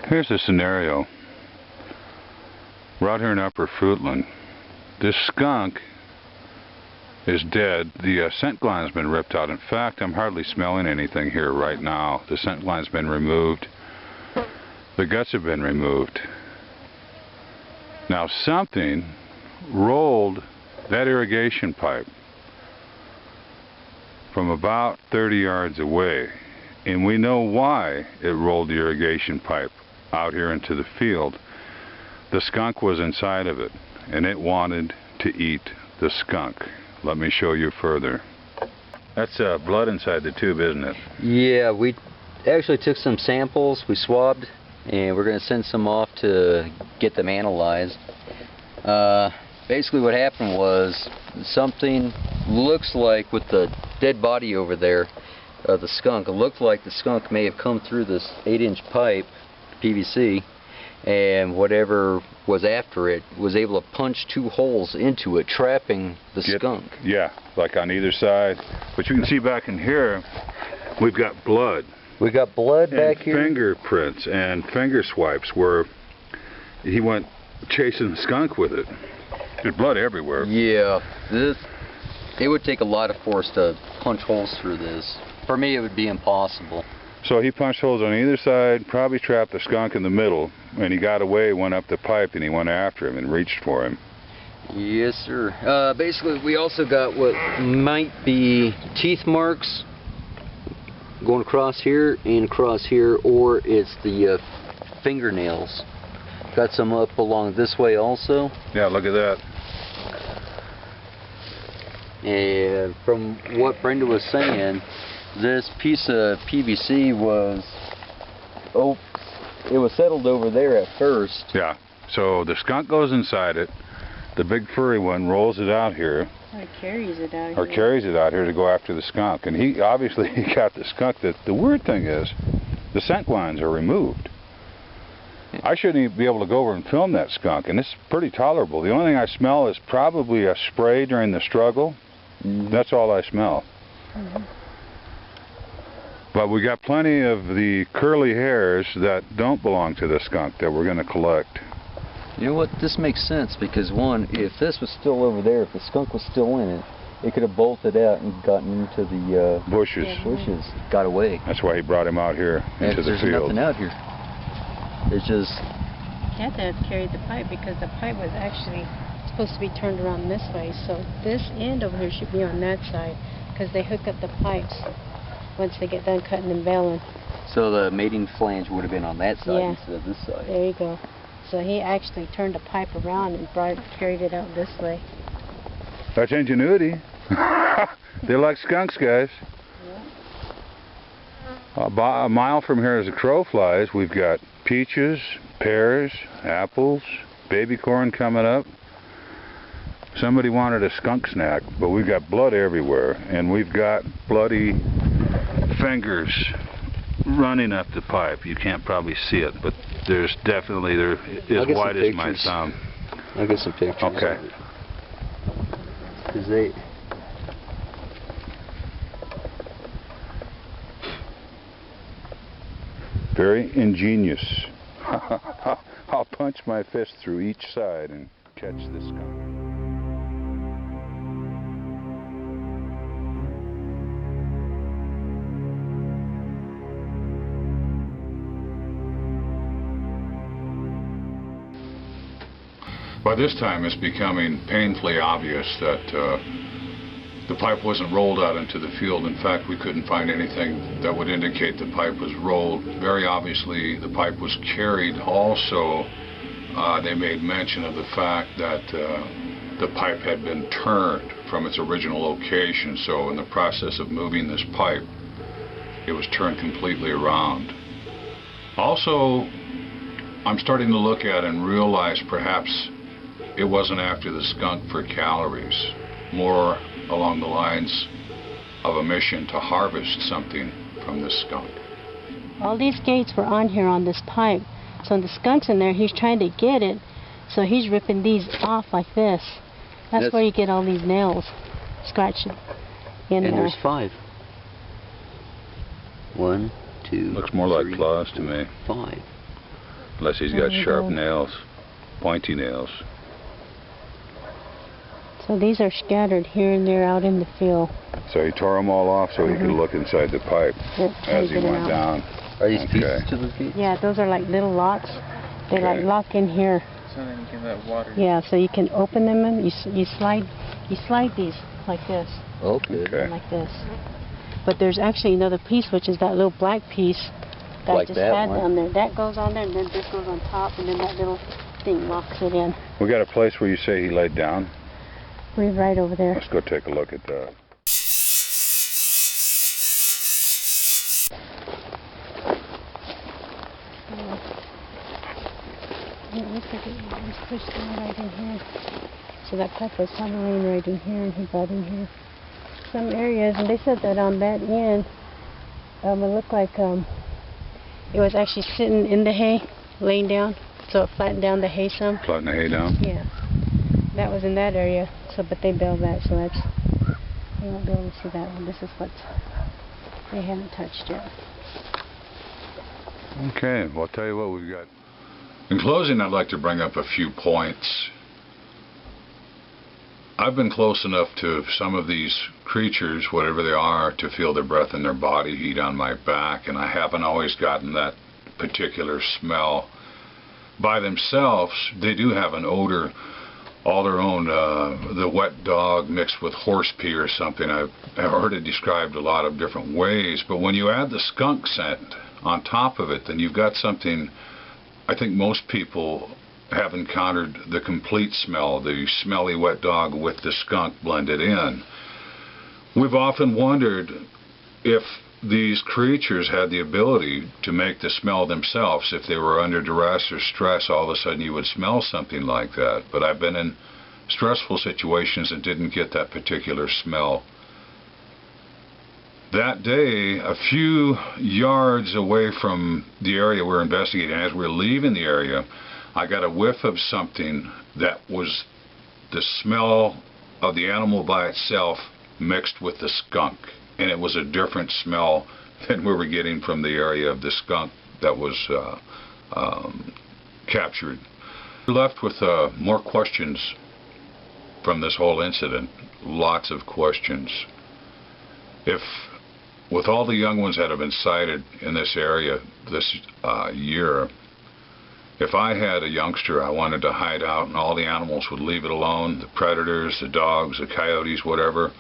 Here's the scenario. We're out here in Upper Fruitland. This skunk is dead. The scent gland's been ripped out. In fact, I'm hardly smelling anything here right now. The scent gland's been removed. The guts have been removed. Now something rolled that irrigation pipe from about 30 yards away, and we know why it rolled the irrigation pipe out here into the field. The skunk was inside of it, and it wanted to eat the skunk. Let me show you further. That's blood inside the tube, isn't it? Yeah, we actually took some samples, we swabbed, and we're going to send some off to get them analyzed. Basically what happened was something looks like, with the dead body over there, the skunk, it looked like the skunk may have come through this 8-inch pipe, PVC, and whatever was after it was able to punch 2 holes into it, trapping the skunk. Yeah, like on either side. But you can see back in here, we've got blood. We got blood back here. Fingerprints and finger swipes where he went chasing the skunk with it. There's blood everywhere. Yeah, it would take a lot of force to punch holes through this. For me, it would be impossible. So he punched holes on either side, probably trapped the skunk in the middle, and he got away, went up the pipe, and he went after him and reached for him. Yes, sir. Basically, we also got what might be teeth marks going across here and across here, or it's the fingernails. Got some up along this way also. Yeah, look at that. And from what Brenda was saying, this piece of PVC was, it was settled over there at first. Yeah, so the skunk goes inside it, the big furry one rolls it out here. Or carries it out here. Or carries it out here to go after the skunk. And he obviously got the skunk. The weird thing is, the scent lines are removed. I shouldn't even be able to go over and film that skunk, and it's pretty tolerable. The only thing I smell is probably a spray during the struggle. That's all I smell. But we got plenty of the curly hairs that don't belong to the skunk that we're going to collect. You know what? This makes sense because, one, if this was still over there, if the skunk was still in it, it could have bolted out and gotten into the bushes. Got away. That's why he brought him out here into the field. There's nothing out here. It's just... He had to have carried the pipe because the pipe was actually supposed to be turned around this way. So this end over here should be on that side because they hook up the pipes once they get done cutting and baling. So the mating flange would have been on that side instead of this side. There you go. So he actually turned the pipe around and carried it out this way. That's ingenuity. They like skunks, guys. Yeah. About a mile from here as the crow flies, we've got peaches, pears, apples, baby corn coming up. Somebody wanted a skunk snack, but we've got blood everywhere, and we've got bloody fingers running up the pipe. You can't probably see it, but there's definitely, they're as white as my thumb. I'll get some pictures. Okay. Very ingenious. I'll punch my fist through each side and catch the skunk. By this time, it's becoming painfully obvious that the pipe wasn't rolled out into the field. In fact, we couldn't find anything that would indicate the pipe was rolled. Very obviously, the pipe was carried. Also, they made mention of the fact that the pipe had been turned from its original location. So in the process of moving this pipe, it was turned completely around. Also, I'm starting to look at and realize perhaps it wasn't after the skunk for calories, more along the lines of a mission to harvest something from the skunk. All these gates were on here on this pipe. So when the skunk's in there, he's trying to get it. So he's ripping these off like this. That's where you get all these nails scratching in there. And there's 5. 1, 2, Looks more 3, like claws to me. 5. Unless he's There got we sharp go. nails, pointy nails. So these are scattered here and there out in the field. So he tore them all off so he could Mhm. look inside the pipe Yep, as he get 'em went out. down. Are these Okay. pieces to the feet? Yeah, those are like little locks. They like Okay. lock in here. So then you can let water. Yeah, so you can open them and you slide these like this, Okay. Okay. like this. But there's actually another piece, which is that little black piece that I Like just that had one? down there. That goes on there, and then this goes on top, and then that little thing locks it in. We got a place where you say he laid down. We're right over there. Let's go take a look at that. It looks like it was pushed down right in here. So that pipe was probably laying right in here, and he got in here. Some areas, and they said that on that end, it looked like it was actually sitting in the hay, laying down, so it flattened down the hay some. Plotting the hay down. Yeah, that was in that area. So, but they built that, so that's you won't be able to see that one. This is what they haven't touched yet. Okay, well, I'll tell you what we've got. In closing, I'd like to bring up a few points. I've been close enough to some of these creatures, whatever they are, to feel their breath and their body heat on my back, and I haven't always gotten that particular smell. By themselves, they do have an odor all their own. The wet dog mixed with horse pee or something. I've heard it described a lot of different ways, but when you add the skunk scent on top of it, then you've got something I think most people have encountered, the complete smell, the smelly wet dog with the skunk blended in. We've often wondered if these creatures had the ability to make the smell themselves. If they were under duress or stress, all of a sudden you would smell something like that. But I've been in stressful situations and didn't get that particular smell. That day, a few yards away from the area we're investigating, as we're leaving the area, I got a whiff of something that was the smell of the animal by itself mixed with the skunk. And it was a different smell than we were getting from the area of the skunk that was captured. We're left with more questions from this whole incident. Lots of questions. If, with all the young ones that have been sighted in this area this year, if I had a youngster I wanted to hide out and all the animals would leave it alone, the predators, the dogs, the coyotes, whatever,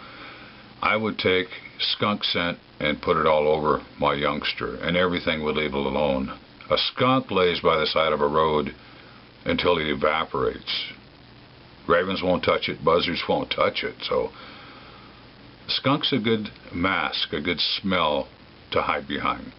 I would take skunk scent and put it all over my youngster and everything would leave it alone. A skunk lays by the side of a road until it evaporates. Ravens won't touch it, buzzards won't touch it, so skunk's a good mask, a good smell to hide behind.